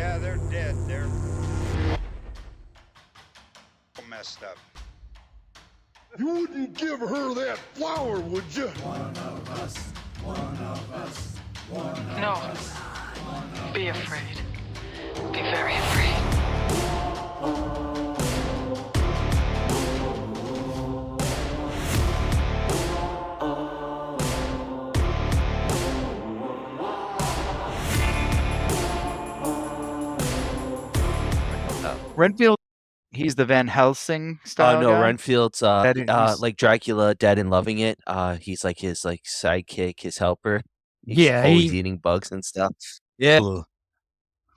Yeah, they're dead. They're all messed up. You wouldn't give her that flower, would you? No. Be afraid. Be very afraid. Renfield, he's the Van Helsing style no, guy? Renfield's Dead and- he's- like Dracula, Dead and Loving It. He's like his like sidekick, his helper. He's Yeah, always eating bugs and stuff. Yeah.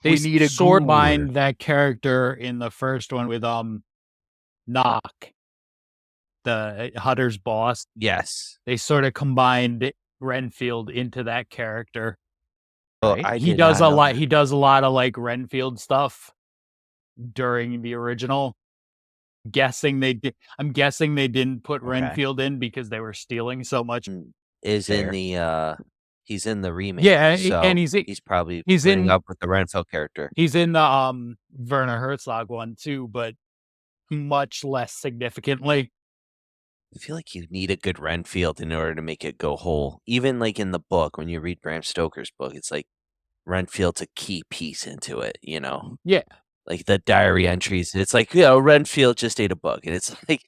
They We need a sword ghoul. bind that character in the first one with Knock, the Hutter's boss. Yes. They sort of combined Renfield into that character. Oh, Right. I He did does not a know lot. that. He does a lot of like Renfield stuff during the original. I'm guessing they didn't put Okay. Renfield in because they were stealing so much. Is Fair. in the he's in the remake. Yeah, so and he's probably he's putting in- up with the Renfield character. He's in the Werner Herzog one too, but much less significantly. I feel like you need a good Renfield in order to make it go whole. Even like in the book, when you read Bram Stoker's book, it's like Renfield's a key piece into it, you know? Yeah. Like the diary entries, it's like, you know, Renfield just ate a bug. And it's like,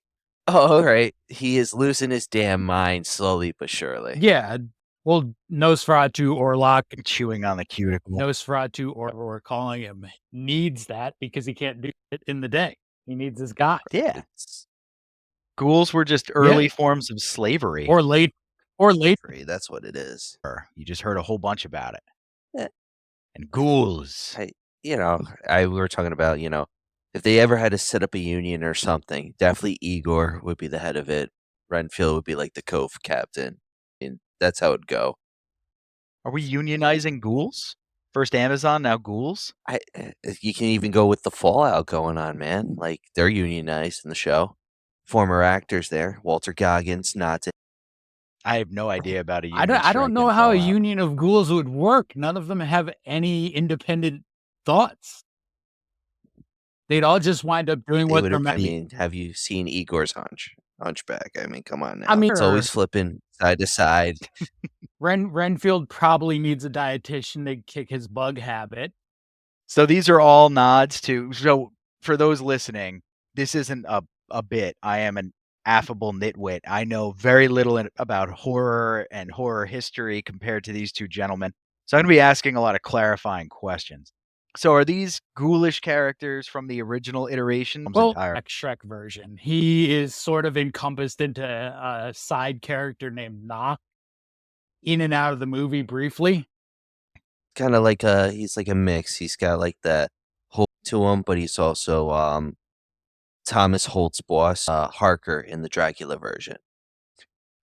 oh, all right. He is losing his damn mind slowly but surely. Yeah. Well, Nosferatu Orlok, Chewing on the cuticle. Nosferatu, or whatever we're calling him, needs that because he can't do it in the day. He needs his guy. Yeah. Ghouls were just early forms of slavery. Or late. That's what it is. You just heard a whole bunch about it. Yeah. And ghouls. We were talking about, you know, if they ever had to set up a union or something, definitely Igor would be the head of it. Renfield would be like the cove captain. And that's how it'd go. Are we unionizing ghouls? First Amazon, now ghouls? You can even go with the Fallout going on, man. Like, they're unionized in the show. Former actors there. Walter Goggins, not I have no idea about a union. I don't know how a union. union of ghouls would work. None of them have any independent thoughts. They'd all just wind up doing what they're meant. I mean, have you seen Igor's hunchback? I mean, come on now. I mean, it's always flipping side to side. Renfield probably needs a dietitian to kick his bug habit. So these are all nods to. So for those listening, this isn't a bit. I am an affable nitwit. I know very little about horror and horror history compared to these two gentlemen. So I'm going to be asking a lot of clarifying questions. So are these ghoulish characters from the original iteration? Well, Shrek version. He is sort of encompassed into a side character named Knock in and out of the movie briefly. Kind of like he's like a mix. He's got like that Holt to him, but he's also Thomas Holt's boss, Harker in the Dracula version.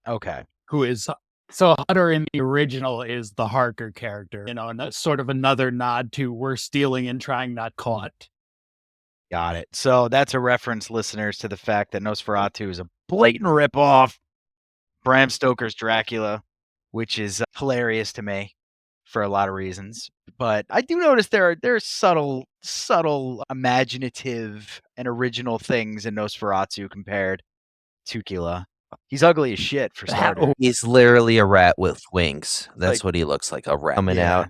Okay. Who is so Hutter in the original is the Harker character, you know, and that's sort of another nod to we're stealing and trying not caught. Got it. So that's a reference, listeners, to the fact that Nosferatu is a blatant ripoff Bram Stoker's Dracula, which is hilarious to me for a lot of reasons. But I do notice there are subtle, imaginative, and original things in Nosferatu compared to Dracula. He's ugly as shit for starters. He's literally a rat with wings. That's Like- what he looks like, a rat coming Yeah. out.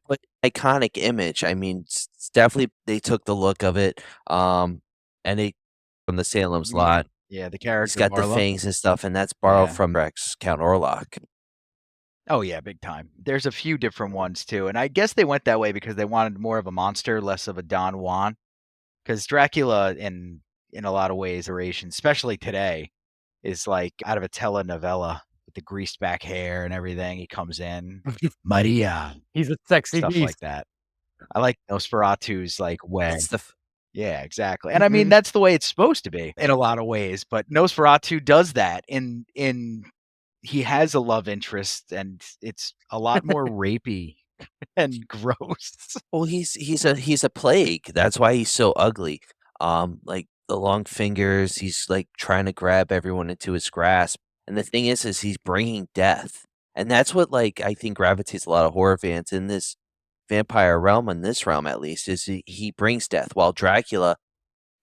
But iconic image. I mean, it's definitely they took the look of it. And they from the Salem's Lot. Yeah, the character. He's got the Marlowe. fangs and stuff, and that's borrowed Yeah. from Rex Count Orlok. Oh yeah, big time. There's a few different ones too, and I guess they went that way because they wanted more of a monster, less of a Don Juan. Because Dracula, in a lot of ways, especially today, is like out of a telenovela with the greased back hair and everything. He comes in, Maria, He's a sexy stuff beast. like that. I like Nosferatu's like way. That's the Yeah, exactly. And I mean, that's the way it's supposed to be in a lot of ways. But Nosferatu does that in he has a love interest, and it's a lot more rapey and gross. well, he's a plague. That's why he's so ugly. Like the long fingers. He's like trying to grab everyone into his grasp. And the thing is he's bringing death, and that's what like I think gravitates a lot of horror fans in this vampire realm, in this realm at least, is he brings death. While Dracula,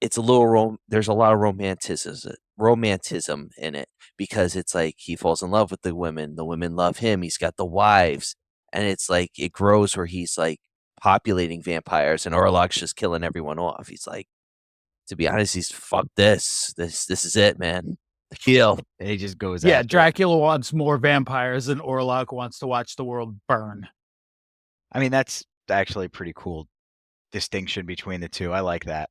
it's a little there's a lot of romanticism in it, because it's like he falls in love with the women love him, he's got the wives, and it's like it grows where he's like populating vampires, and Orlok's just killing everyone off. He's like, to be honest, he's fuck this is it, man. Kill. And he just goes Yeah, after it. Dracula wants more vampires and Orlok wants to watch the world burn. I mean, that's actually a pretty cool distinction between the two. I like that.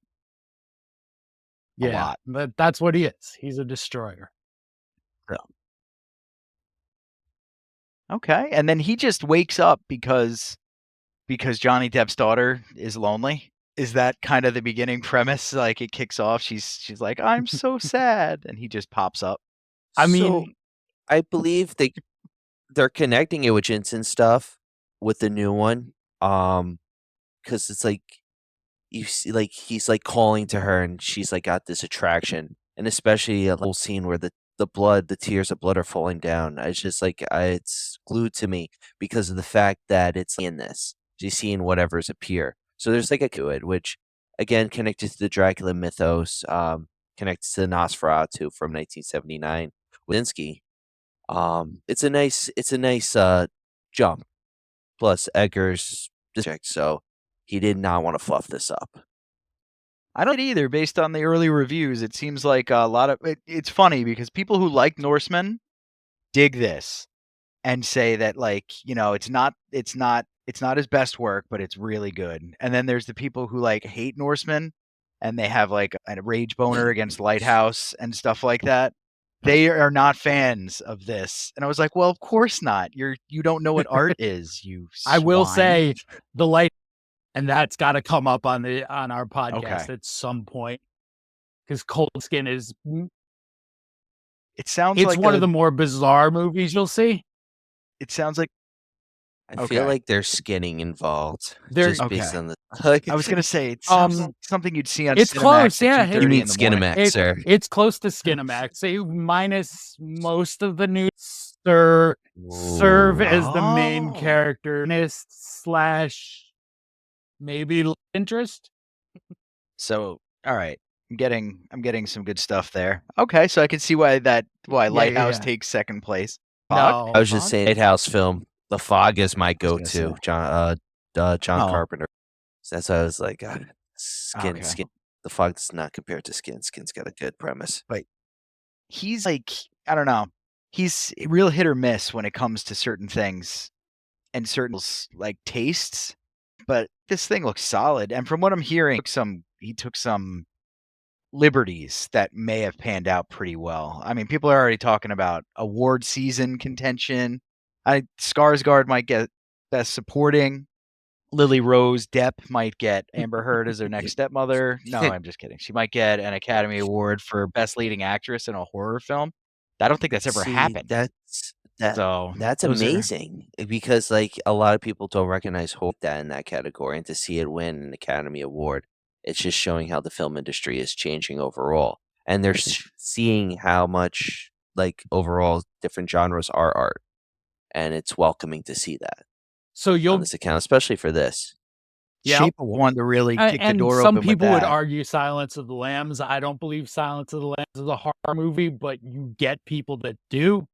Yeah, lot. that's what he is. He's a destroyer. Okay. And then he just wakes up because Johnny Depp's daughter is lonely. Is that kind of the beginning premise? Like it kicks off. She's like, I'm so sad. And he just pops up. I So, mean, I believe they're connecting it with Jensen stuff with the new one. Because it's like you see, like he's like calling to her, and she's like got this attraction, and especially a whole scene where the tears of blood are falling down. It's just like it's glued to me because of the fact that it's in this. She's seeing whatever's appear. So there's like a to it, which again connected to the Dracula mythos, connected to the Nosferatu from 1979. Winsky. It's a nice jump. Plus Edgar's district, so he did not want to fluff this up. I don't either. Based on the early reviews, it seems like a lot of it's funny because people who like Norsemen dig this and say that, like, you know, it's not his best work, but it's really good. And then there's the people who like hate Norsemen and they have like a rage boner against Lighthouse and stuff like that. They are not fans of this. And I was like, well, of course not. You don't know what art is, you I will swine. say the light, and that's got to come up on our podcast Okay. at some point, because Cold Skin is It sounds it's like one of the more bizarre movies you'll see. It sounds like I feel like there's skinning involved. There- just based Okay. on the. I was gonna say it sounds like something you'd see on it's Cinemax close, at yeah. 2:30 You mean in the morning. Skinemax, sir? It's close to Skinemax, minus most of the news. Serve as the main Oh. character / maybe interest. So, all right, I'm getting some good stuff there. Okay, so I can see why Lighthouse yeah. takes second place. No, I was just saying, Lighthouse film. The Fog is my gonna say. go-to. John Oh. Carpenter. So that's why I was like, Skin. Okay. The Fog does not compare to Skin. Skin's got a good premise. He's like, I don't know. He's real hit or miss when it comes to certain things and certain like tastes. But this thing looks solid, and from what I'm hearing, he took some liberties that may have panned out pretty well. I mean, people are already talking about award season contention. Skarsgård might get Best Supporting. Lily Rose Depp might get Amber Heard as their next stepmother. No, I'm just kidding. She might get an Academy Award for Best Leading Actress in a horror film. I don't think that's ever happened. That's Those are- amazing, because like a lot of people don't recognize that in that category, and to see it win an Academy Award, it's just showing how the film industry is changing overall, and they're seeing how much like overall different genres are art, and it's welcoming to see that. So on you'll this account, especially for this. Yeah. Shape of One to really kick the and door some open people with would that. argue Silence of the Lambs. I don't believe Silence of the Lambs is a horror movie, but you get people that do.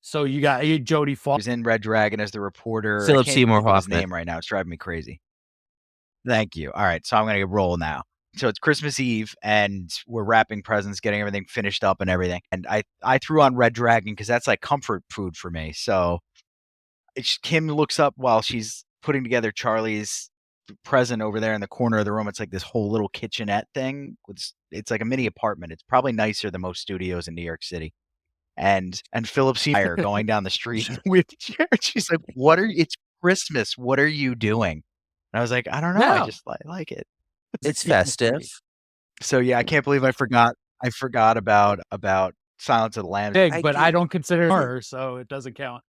So you got Jodie He Foster. was in Red Dragon as the reporter. Philip I can't Seymour think of his Hoffman. name right now. It's driving me crazy. Thank you. All right, so I'm gonna roll now. So it's Christmas Eve, and we're wrapping presents, getting everything finished up and everything. And I threw on Red Dragon because that's like comfort food for me. So Kim looks up while she's putting together Charlie's present over there in the corner of the room. It's like this whole little kitchenette thing. It's like a mini apartment. It's probably nicer than most studios in New York City. And Philip Seymour going down the street with she's like, it's Christmas. What are you doing? And I was like, I don't know. No. I just like it. It's festive. So yeah, I can't believe I forgot about Silence of the Lambs. Big, but I don't consider it horror, so it doesn't count.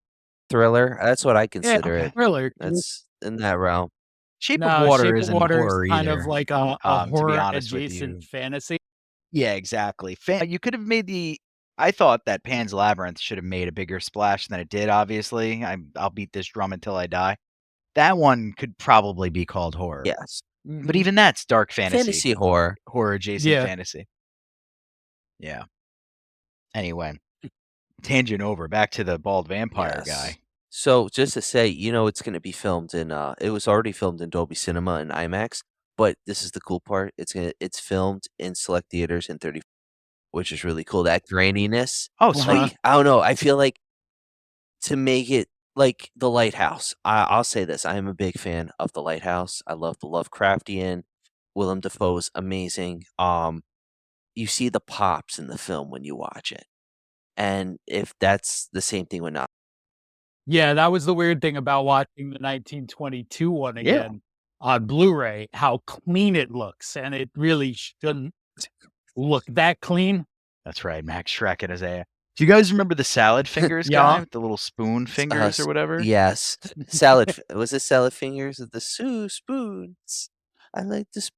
Thriller. That's what I consider okay. it. Thriller. That's in that realm. Shape of Water Shape isn't of Water horror is kind either. of like a to be horror honest with adjacent you. fantasy. Yeah, exactly. You could have made I thought that Pan's Labyrinth should have made a bigger splash than it did, obviously. I'll beat this drum until I die. That one could probably be called horror. Yes. But even that's dark fantasy. Fantasy horror. Horror adjacent Yeah. fantasy. Yeah. Anyway, tangent over. Back to the bald vampire guy. So just to say, it's going to be filmed in. It was already filmed in Dolby Cinema and IMAX, but this is the cool part. It's filmed in select theaters in 30, which is really cool. That graininess. Oh, sweet. Uh-huh. Like, I don't know. I feel like to make it like The Lighthouse. I'll say this: I am a big fan of The Lighthouse. I love the Lovecraftian. Willem Dafoe's amazing. You see the pops in the film when you watch it, and if that's the same thing with Yeah, that was the weird thing about watching the 1922 one Yeah. again on Blu-ray, how clean it looks, and it really shouldn't look that clean. That's right. Max Shrek and Isaiah. Do you guys remember the salad fingers guy Yeah. with the little spoon fingers or whatever? Yes, was it salad fingers of the spoons? I like this.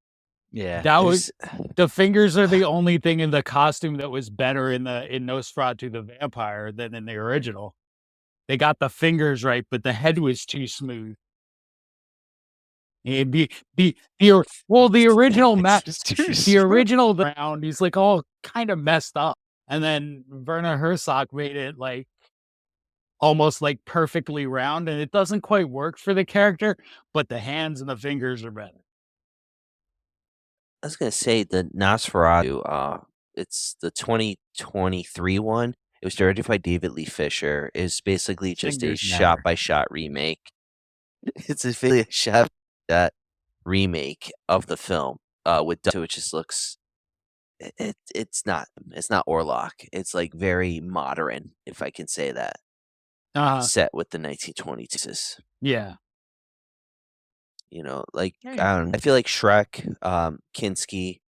Yeah. That was the fingers are the only thing in the costume that was better in Nosferatu the Vampire than in the original. They got the fingers right, but the head was too smooth. And the original It's too the smooth. original round, he's like all kind of messed up. And then Werner Herzog made it like almost like perfectly round, and it doesn't quite work for the character, but the hands and the fingers are better. I was gonna say the Nosferatu. It's the 2023 one. It was directed by David Lee Fisher. It's basically just a Fingers shot by shot remake. It's a shot by remake of the film. So it just looks. It's not Orlok. It's like very modern, if I can say that. Set with the 1920s. Yeah. Like Yeah. I don't know. I feel like Shrek, Kinski,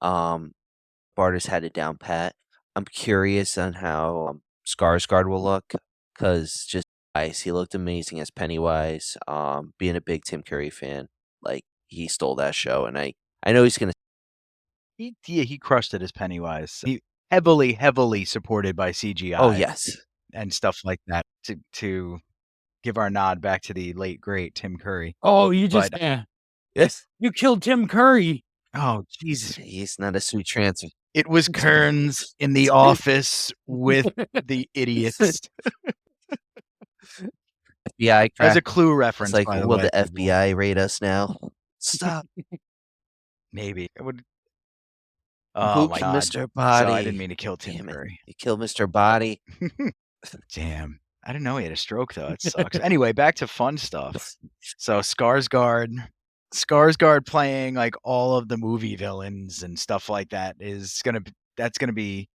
Bartis had it down pat. I'm curious on how Skarsgård will look because just he looked amazing as Pennywise. Being a big Tim Curry fan, like he stole that show, and I know he's gonna. He crushed it as Pennywise. He heavily supported by CGI. Oh yes, and stuff like that to give our nod back to the late great Tim Curry. Oh, you just yes. You killed Tim Curry. Oh, Jesus. He's not a sweet transfer. It was Kearns in the office with the idiots. FBI As a clue reference, It's like, by the will way. the FBI raid us now? Stop. Maybe. It would. Who Oh my killed God. Mr. Body? So I didn't mean to kill Tim Damn it. Curry. You killed Mr. Body. Damn. I didn't know he had a stroke though. It sucks. Anyway, back to fun stuff. So Skarsgård playing like all of the movie villains and stuff like that that's gonna be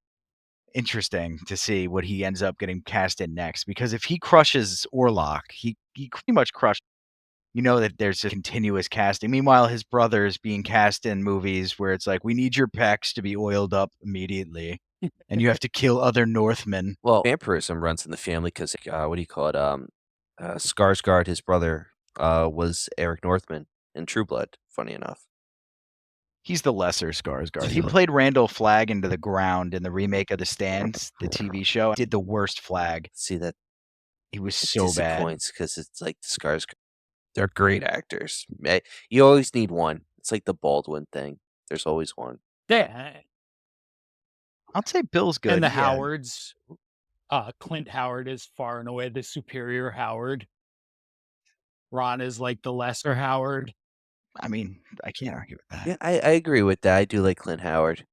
interesting to see what he ends up getting cast in next. Because if he crushes Orlok, he pretty much crushed. You know that there's a continuous casting. Meanwhile, his brother's being cast in movies where it's like, we need your pecs to be oiled up immediately, and you have to kill other Northmen. Well, vampirism runs in the family because, what do you call it? Skarsgård, his brother, was Eric Northman in True Blood, funny enough. He's the lesser Skarsgård. He played Randall Flagg into the ground in the remake of The Stand, the TV show. Did the worst Flagg. See that? He was so bad. Disappoints because it's like the Skarsgård. They're great actors. You always need one. It's like the Baldwin thing. There's always one. Yeah. I'd say Bill's good. And the yeah. Howards, Clint Howard is far and away the superior Howard. Ron is like the lesser Howard. I mean, I can't argue with that. Yeah, I agree with that. I do like Clint Howard.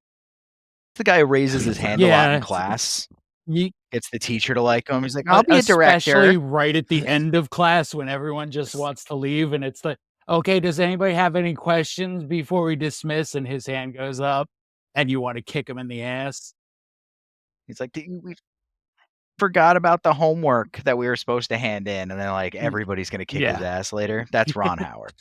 The guy who raises his hand a lot Yeah. in class. You, Gets the teacher to like him. He's like, I'll be a especially director. right at the end of class when everyone just wants to leave, and it's like, okay, does anybody have any questions before we dismiss? And his hand goes up, and you want to kick him in the ass. He's like, we forgot about the homework that we were supposed to hand in, and then like everybody's gonna kick his ass later. That's Ron Howard.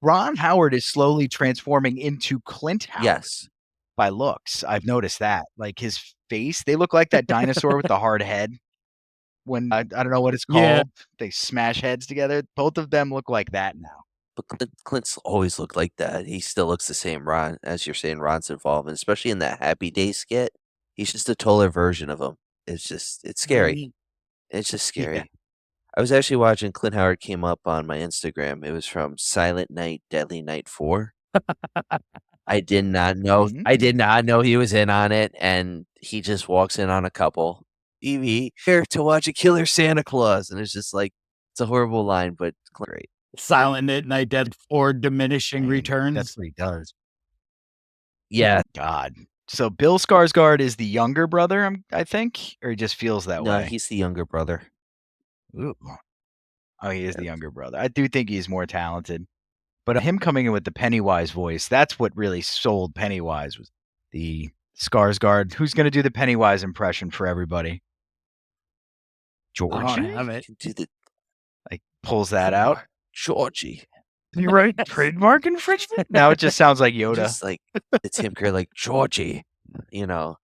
Ron Howard is slowly transforming into Clint Howard. Yes. By looks, I've noticed that. Like his face, they look like that dinosaur with the hard head. When I don't know what it's called, Yeah. they smash heads together. Both of them look like that now. But Clint's always looked like that. He still looks the same, Ron, as you're saying. Ron's involved, and especially in that Happy Day skit. He's just a taller version of him. It's scary. It's just scary. Yeah. I was actually watching Clint Howard came up on my Instagram. It was from Silent Night, Deadly Night 4. I did not know he was in on it, and he just walks in on a couple. Evie, here to watch a killer Santa Claus. And it's just like, it's a horrible line, but great. Silent Night, Dead, or diminishing I mean, returns. That's what he does. Yeah. God. So Bill Skarsgård is the younger brother, I think, or he just feels that No, way. he's the younger brother. Ooh. Oh, he is the younger brother. I do think he's more talented. But him coming in with the Pennywise voice, that's what really sold Pennywise, was the Skarsgård. Who's going to do the Pennywise impression for everybody? Georgie? I have it. Can do the Like, pulls that out. Georgie. You right? Trademark infringement? Now it just sounds like Yoda. Just like the Tim Curry, like Georgie. You know,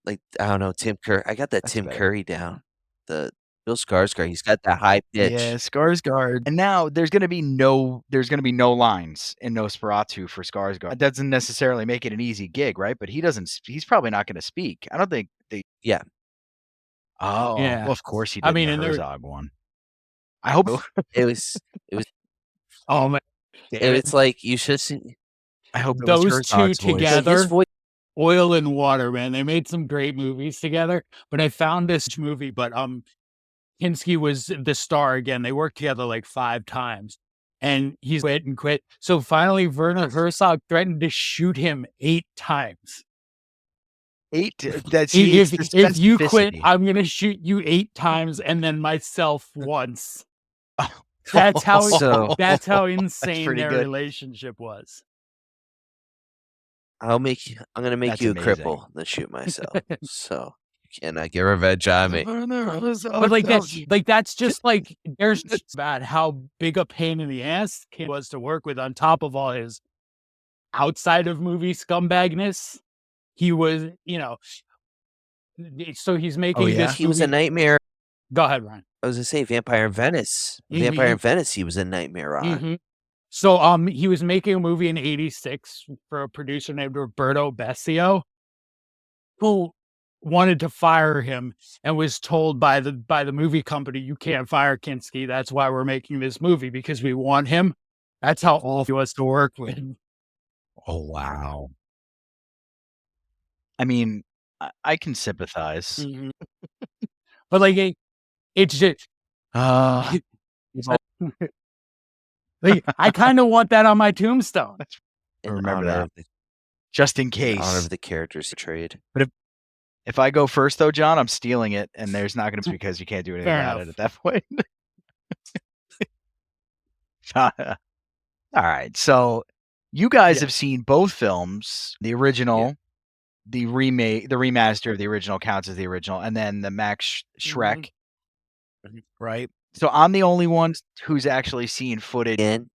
like, I don't know, Tim Curry. I got that That's Tim better. Curry down. The Bill Skarsgård, he's got that high pitch. Yeah, Skarsgård. And now there's going to be no lines in Nosferatu for Skarsgård. That doesn't necessarily make it an easy gig, right? But he's probably not going to speak. I don't think they. Yeah. Oh, Yeah. well, of course he did. I mean, the and there- Herzog one. I hope. It was. Oh man, It's like you should see. I hope it was those two Herzog's voice. together. His voice. Oil and Water, man. They made some great movies together. But I found this movie, but Kinski was the star again. They worked together like 5 times. And he's quit and quit. So finally Werner Herzog threatened to shoot him 8 times. 8. That's if you quit, I'm gonna shoot you 8 times and then myself once. That's how insane pretty their good. relationship was. I'm gonna make That's you a amazing. cripple than shoot myself. So you cannot get revenge on me. But that's just like there's just about how big a pain in the ass King was to work with. On top of all his outside of movie scumbagness, he was, so he's making this. He was a nightmare. Go ahead, Ryan. I was gonna say Vampire in Venice. Vampire in Venice. He was a nightmare on. Mhm. So he was making a movie in '86 for a producer named Roberto Bessio, who wanted to fire him and was told by the movie company, "You can't fire Kinski. That's why we're making this movie, because we want him." That's how awful he was to work with. Oh wow. I mean, I can sympathize. Mhm. But like it's just like I kind of want that on my tombstone. In Remember honor that. of the- Just in in case. honor of the characters portrayed. If I go first, though, John, I'm stealing it, and there's not going to be because you can't do anything Fair about enough. it at that point. All right, so you guys have seen both films. The original, the remake, the remaster of the original counts as the original, and then the Max Shrek, right? So I'm the only one who's actually seen footage. And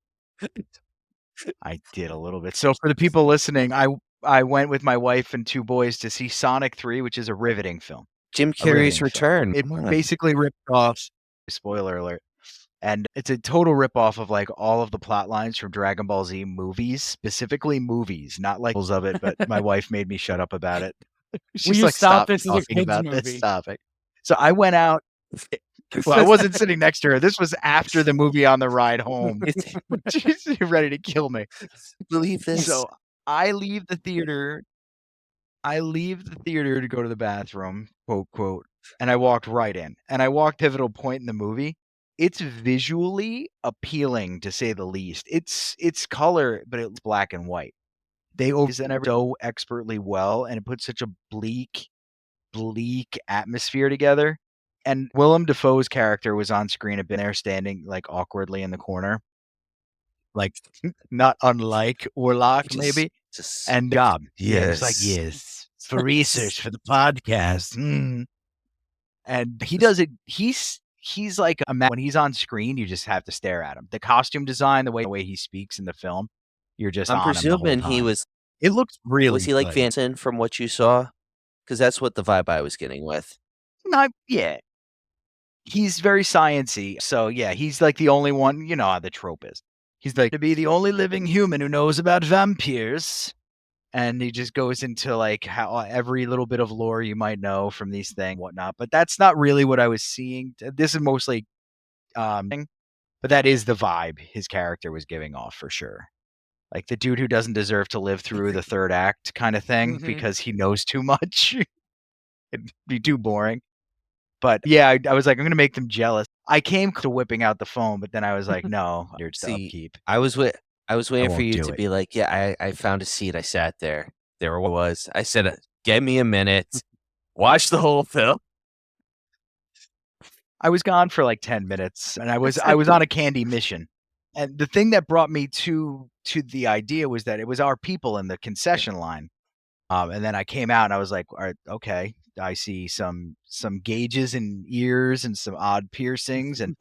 I did a little bit. So for the people listening, I went with my wife and 2 boys to see Sonic 3, which is a riveting film. Jim A riveting Carrey's film. return. It basically ripped off, spoiler alert, and it's a total ripoff of like all of the plot lines from Dragon Ball Z movies, specifically movies, not like of it, but my wife made me shut up about it. She's you like, stop? stop This is a talking kids' about movie." this topic. So I went out. Well, I wasn't sitting next to her. This was after the movie on the ride home. She's ready to kill me. Believe this. So I leave the theater to go to the bathroom, quote, quote, and I walked right in. And I walked pivotal point in the movie. It's visually appealing, to say the least. It's color, but it's black and white. They overpresent it so expertly well, and it puts such a bleak atmosphere together. And Willem Dafoe's character was on screen, had been there standing like awkwardly in the corner, like not unlike Orlok, maybe. And he's like, yes, for research for the podcast. And he does it. He's like a man. When he's on screen, you just have to stare at him. The costume design, the way he speaks in the film, you're just. I'm on him the whole presuming he time. was. It looks really. Was he like good. Vanson from what you saw? Because that's what the vibe I was getting with. Yeah. He's very sciencey. So yeah, he's like the only one. You know how the trope is. He's like to be the only living human who knows about vampires. And he just goes into like how every little bit of lore you might know from these things, whatnot. But that's not really what I was seeing. This is mostly But that is the vibe his character was giving off for sure. Like the dude who doesn't deserve to live through the third act kind of thing because he knows too much. It'd be too boring. But yeah, I was like, I'm gonna make them jealous. I came to whipping out the phone, but then I was like, no, here's the See, upkeep. I was waiting for won't you do to it. be like, yeah, I found a seat. I sat there. There it was. I said, "Give me a minute. Watch the whole film." I was gone for like 10 minutes and I was on a candy mission. And the thing that brought me to the idea was that it was our people in the concession line. And then I came out and I was like, all right, okay, I see some gauges in ears and some odd piercings, and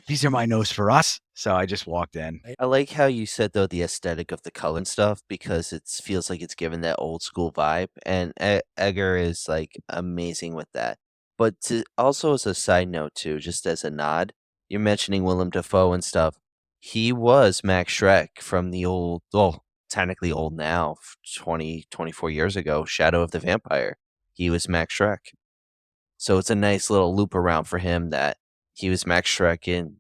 these are my Nosferatu. So I just walked in. I like how you said though the aesthetic of the color and stuff because it feels like it's given that old school vibe, and Edgar is like amazing with that. But also as a side note too, just as a nod, you're mentioning Willem Dafoe and stuff. He was Max Schreck from the old, well, technically old now, 20, 24 years ago, Shadow of the Vampire. He was Max Schreck. So it's a nice little loop around for him that he was Max Schreck in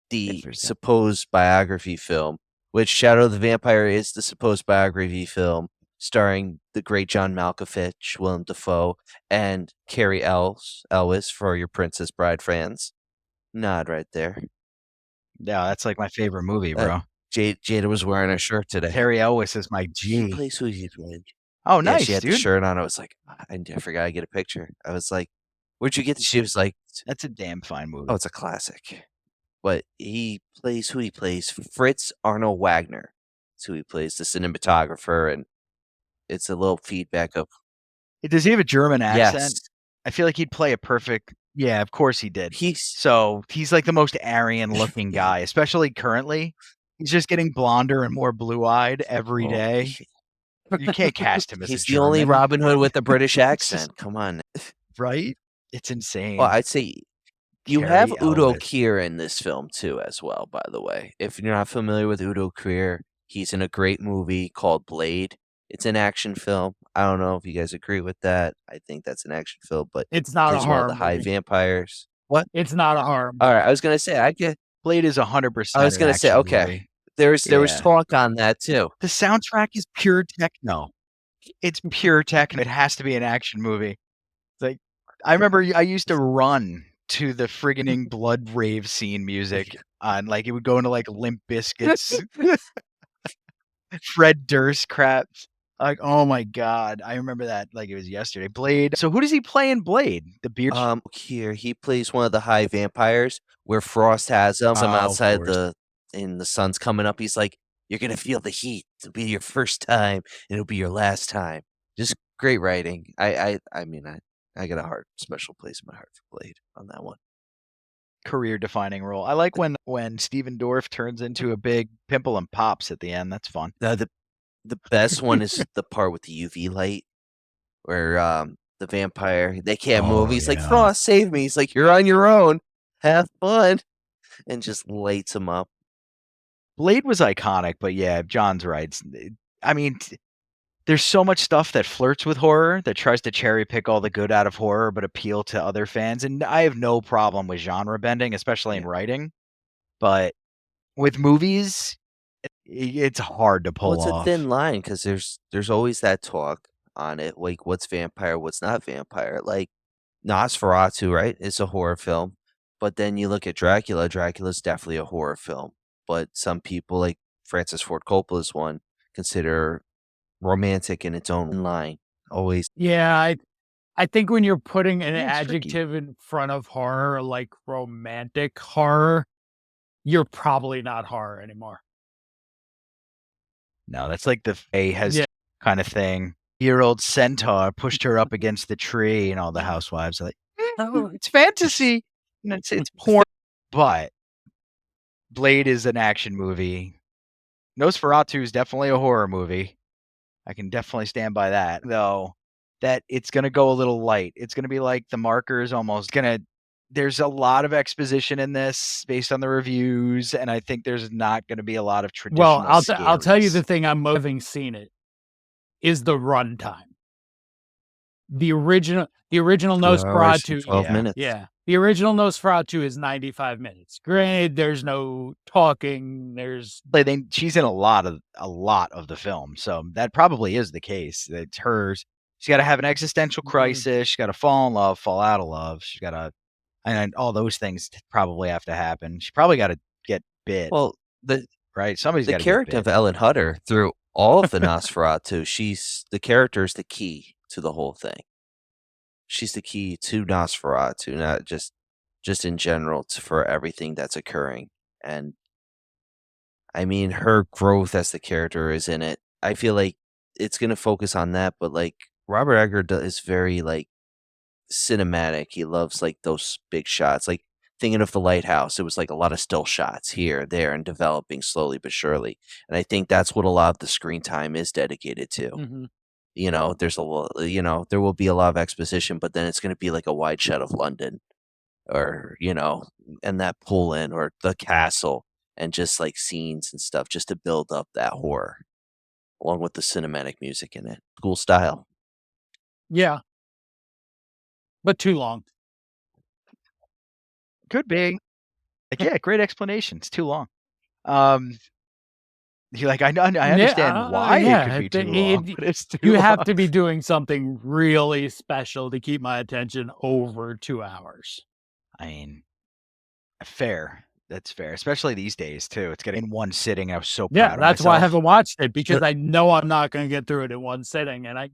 the Interesting. supposed biography film, which Shadow of the Vampire is the supposed biography film starring the great John Malkovich, Willem Dafoe, and Carrie Elwes for your Princess Bride fans. Nod right there. Yeah, that's like my favorite movie, bro. Jada was wearing a shirt today. Terry Elwes is my She G. plays who he's playing. Oh, Yeah, nice, she had dude. the shirt on. I was like, I forgot to get a picture. I was like, where'd you get this? She was like, That's a damn fine movie. oh, it's a classic. But he plays who he plays. Fritz Arnold Wagner. That's who he plays, the cinematographer, and it's a little feedback of Does he have a German accent? yes. I feel like he'd play a perfect. Yeah, of course he did. He's So he's like the most Aryan looking guy, especially currently. He's just getting blonder and more blue eyed every oh, day. You can't cast him as he's a the only German, Robin Hood with a British It's just- accent. Come on. right? It's insane. Well, I'd say you have Carrie Udo Elwes. Kier in this film too, as well. By the way, if you're not familiar with Udo Kier, he's in a great movie called Blade. It's an action film. I don't know if you guys agree with that. I think that's an action film, but It's not a plays one of horror the high movie. vampires. What? It's not a horror movie. All right, I was gonna say I get. Blade is 100%. I was gonna say okay. Movie. There was Yeah. talk on that too. The soundtrack is pure techno. It's pure techno. It has to be an action movie. Like I remember I used to run to the friggin' blood rave scene music on like it would go into like Limp Bizkit's Fred Durst crap. Like, oh my god, I remember that like it was yesterday. Blade. So who does he play in Blade? The beard. Here he plays one of the high vampires where Frost has him. Some Oh, of outside course. the sun's coming up. He's like, you're gonna feel the heat. It'll be your first time, and it'll be your last time. Just great writing. I mean, I got a special place in my heart for Blade on that one. Career defining role. I like when Steven Dorff turns into a big pimple and pops at the end. That's fun. The best one is the part with the UV light where the vampire they can't move. He's like, Frost, save me. He's like, you're on your own. Have fun. And just lights him up. Blade was iconic, but yeah, John's right. I mean, there's so much stuff that flirts with horror that tries to cherry pick all the good out of horror but appeal to other fans. And I have no problem with genre bending, especially in writing. But with movies, it's hard to pull Well, it's off. a thin line because there's always that talk on it, like what's vampire, what's not vampire. Like Nosferatu, right? It's a horror film, but then you look at Dracula. Dracula's definitely a horror film, but some people, like Francis Ford Coppola's one, consider romantic in its own line. Always, Yeah, I think when you're putting an Yeah, it's tricky. adjective in front of horror, like romantic horror, you're probably not horror anymore. No, that's like the A has Yeah. kind of thing. Year-old centaur pushed her up against the tree, and all the housewives are like, "Oh, it's fantasy, and it's porn." But Blade is an action movie. Nosferatu is definitely a horror movie. I can definitely stand by that, though. That it's gonna go a little light. It's gonna be like The Marker's almost gonna. There's a lot of exposition in this based on the reviews, and I think there's not going to be a lot of traditional. Well, I'll tell you the scaries. thing I'm having seen it is the runtime. The original 2 hours and Nosferatu, 12 yeah. minutes. yeah, The original Nosferatu is 95 minutes. Granted, there's no talking. She's in a lot of the film, so that probably is the case. It's hers. She's got to have an existential crisis. She's got to fall in love, fall out of love. She's got to, and all those things probably have to happen. She probably got to get bit. Well, right? Somebody's got the to character get of bit. Ellen Hutter through all of the Nosferatu, the character is the key to the whole thing. She's the key to Nosferatu, not just in general for everything that's occurring. And I mean, her growth as the character is in it. I feel like it's gonna focus on that, but like Robert Eggers is very like cinematic. He loves like those big shots. Like thinking of The Lighthouse, it was like a lot of still shots here, there, and developing slowly but surely. And I think that's what a lot of the screen time is dedicated to. Mhm. You know, there's there will be a lot of exposition, but then it's going to be like a wide shot of London or, and that pull in or the castle and just like scenes and stuff just to build up that horror along with the cinematic music in it. Cool style. Yeah. But too long. Could be. Like, yeah, great explanation. It's too long. You're like, I understand why it could be too long, but it's too You long. have to be doing something really special to keep my attention over 2 hours. I mean, fair. That's fair, especially these days too. It's getting in one sitting. I was so proud Yeah, of that's why I myself. haven't watched it, because I know I'm not going to get through it in one sitting, and I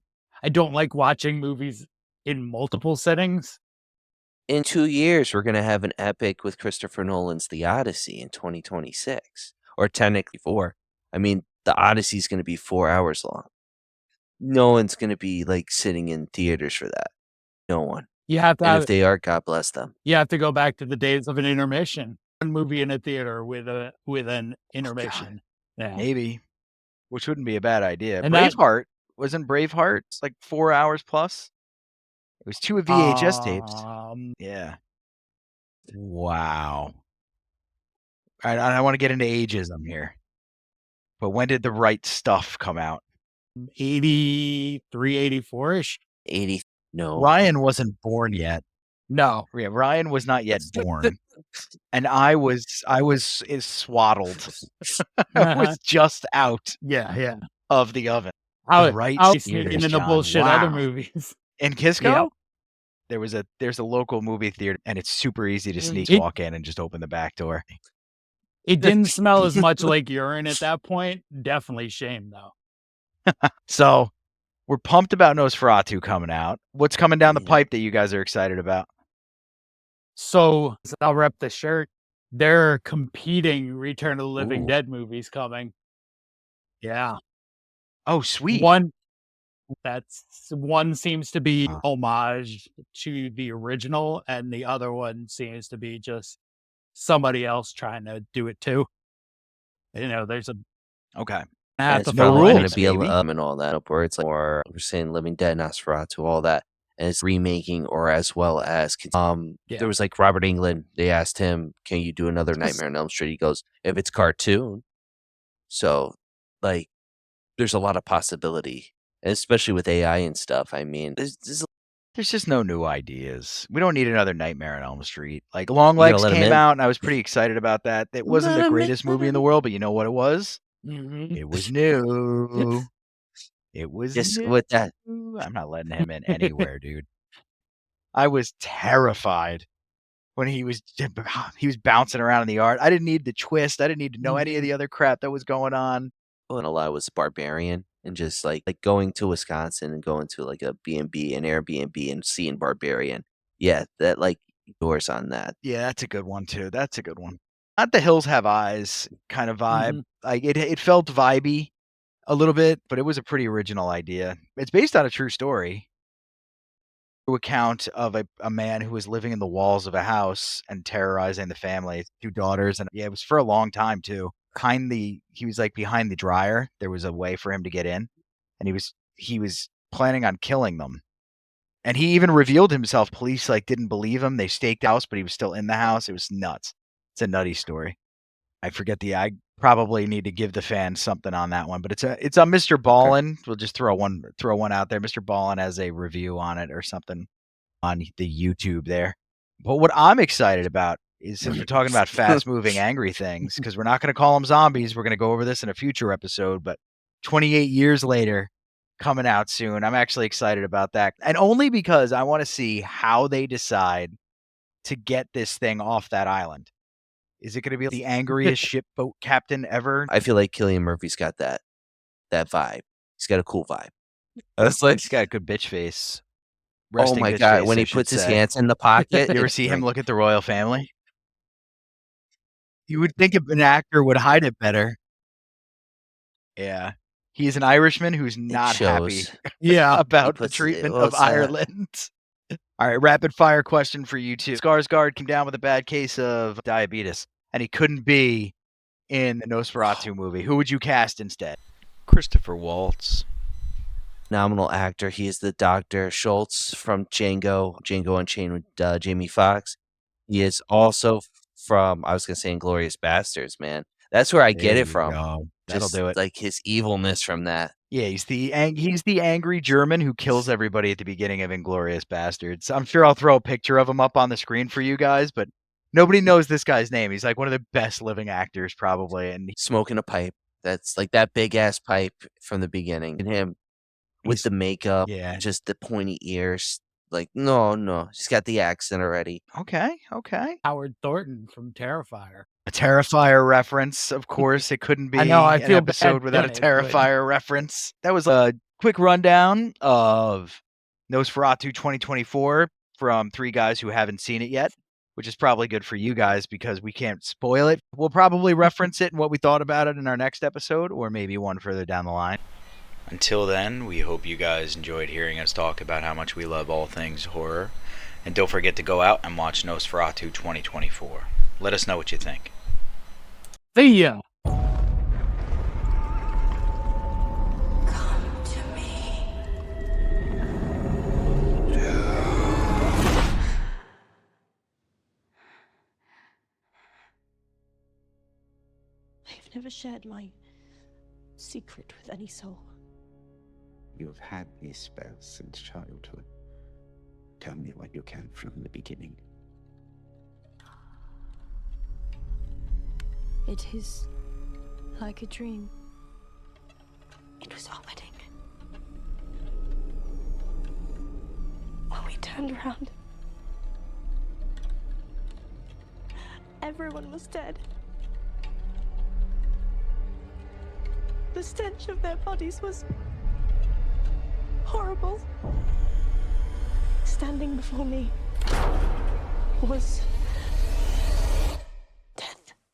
don't like watching movies in multiple sittings. In 2 years, we're going to have an epic with Christopher Nolan's The Odyssey in 2026, or technically 4. I mean, The Odyssey is going to be 4 hours long. No one's going to be like sitting in theaters for that. No one. You have to And have, if they are, God bless them. you have to go back to the days of an intermission. One movie in a theater with an intermission. Yeah. Maybe, which wouldn't be a bad idea. And that- Braveheart wasn't Braveheart. It's like 4 hours plus. It was 2 VHS tapes. Yeah. Wow. I want to get into ageism here, but when did The Right Stuff come out? 83, 84-ish. 80. No. Ryan wasn't born yet. No. Yeah, Ryan was not yet born, and I was swaddled. I was just out Yeah. of the oven. I Right was theaters, sneaking into John. bullshit other Wow. movies. In Kisco, Yep. there's a local movie theater, and it's super easy to sneak It- walk in and just open the back door. It didn't smell as much like urine at that point. Definitely shame, though. So we're pumped about Nosferatu coming out. What's coming down the Yeah. pipe that you guys are excited about? So I'll rep the shirt. There are competing Return of the Living Ooh. Dead movies coming. Yeah. Oh, sweet. One seems to be Huh. homage to the original, and the other one seems to be just somebody else trying to do it too. There's a Okay. And to it's no probably follow. going rules, to be baby. and all that, where it's like more, we're saying Living Dead, Nosferatu, all that. And it's remaking or as well as, Yeah. there was like Robert Englund. They asked him, can you do another Nightmare on Elm Street? He goes, if it's cartoon. So, like, there's a lot of possibility, and especially with AI and stuff. I mean, There's just no new ideas. We don't need another Nightmare on Elm Street. Like Long You gotta Legs let 'em came in. out, and I was pretty excited about that. It wasn't Let the 'em greatest in. movie in the world, but you know what it was? Mhm. It was new. It was Just new. with that, I'm not letting him in anywhere, dude. I was terrified when he was bouncing around in the yard. I didn't need the twist. I didn't need to know any of the other crap that was going on. and a lot was Barbarian, and just like going to Wisconsin and going to like a B&B, an Airbnb, and seeing Barbarian. Yeah, that like doors on that. Yeah, that's a good one too. That's a good one. Not The Hills Have Eyes kind of vibe. Like it felt vibey a little bit, but it was a pretty original idea. It's based on a true story. True account of a man who was living in the walls of a house and terrorizing the family, 2 daughters, and yeah, it was for a long time too. He was like behind the dryer. There was a way for him to get in, and he was planning on killing them. And he even revealed himself. Police like didn't believe him. They staked the house, but he was still in the house. It was nuts. It's a nutty story. I probably need to give the fans something on that one, but it's on Mr. Ballin. We'll just throw one out there. Mr. Ballin has a review on it or something on the YouTube there. But what I'm excited about is, since we're talking about fast-moving, angry things, because we're not going to call them zombies. We're going to go over this in a future episode. But 28 years later, coming out soon. I'm actually excited about that. And only because I want to see how they decide to get this thing off that island. Is it going to be the angriest shipboat captain ever? I feel like Cillian Murphy's got that vibe. He's got a cool vibe. That's like, He's got a good bitch face. oh Resting my bitch god, face, when I he should puts his say. hands in the pocket. You ever see him look at the royal family? You would think an actor would hide it better. Yeah. He's an Irishman who's not happy shows. Yeah. about the puts- treatment well, of it's that. Ireland. All right, rapid fire question for you two. Skarsgård came down with a bad case of diabetes, and he couldn't be in the Nosferatu movie. Who would you cast instead? Christopher Waltz. Phenomenal actor. He is the Dr. Schultz from Django Unchained with Jamie Foxx. He is also from, I was going to say, Inglourious Bastards, man. That's where I get There it you from. go. That'll Just do it. like his evilness from that. Yeah, he's the angry German who kills everybody at the beginning of Inglourious Bastards. I'm sure I'll throw a picture of him up on the screen for you guys, but nobody knows this guy's name. He's like one of the best living actors, probably, and Smoking a pipe. That's like that big ass pipe from the beginning. And him with he's- the makeup, yeah. just the pointy ears. Like, no. He's got the accent already. Okay. Howard Thornton from Terrifier. A Terrifier reference, of course. It couldn't be I know, I an feel bad episode without a doing it, but- Terrifier reference. That was a quick rundown of Nosferatu 2024 from three guys who haven't seen it yet, which is probably good for you guys because we can't spoil it. We'll probably reference it and what we thought about it in our next episode, or maybe one further down the line. Until then, we hope you guys enjoyed hearing us talk about how much we love all things horror. And don't forget to go out and watch Nosferatu 2024. Let us know what you think. See ya. Come to me. I've never shared my secret with any soul. You have had these spells since childhood. Tell me what you can from the beginning. It is like a dream. It was our wedding. When we turned around, everyone was dead. The stench of their bodies was horrible. Standing before me was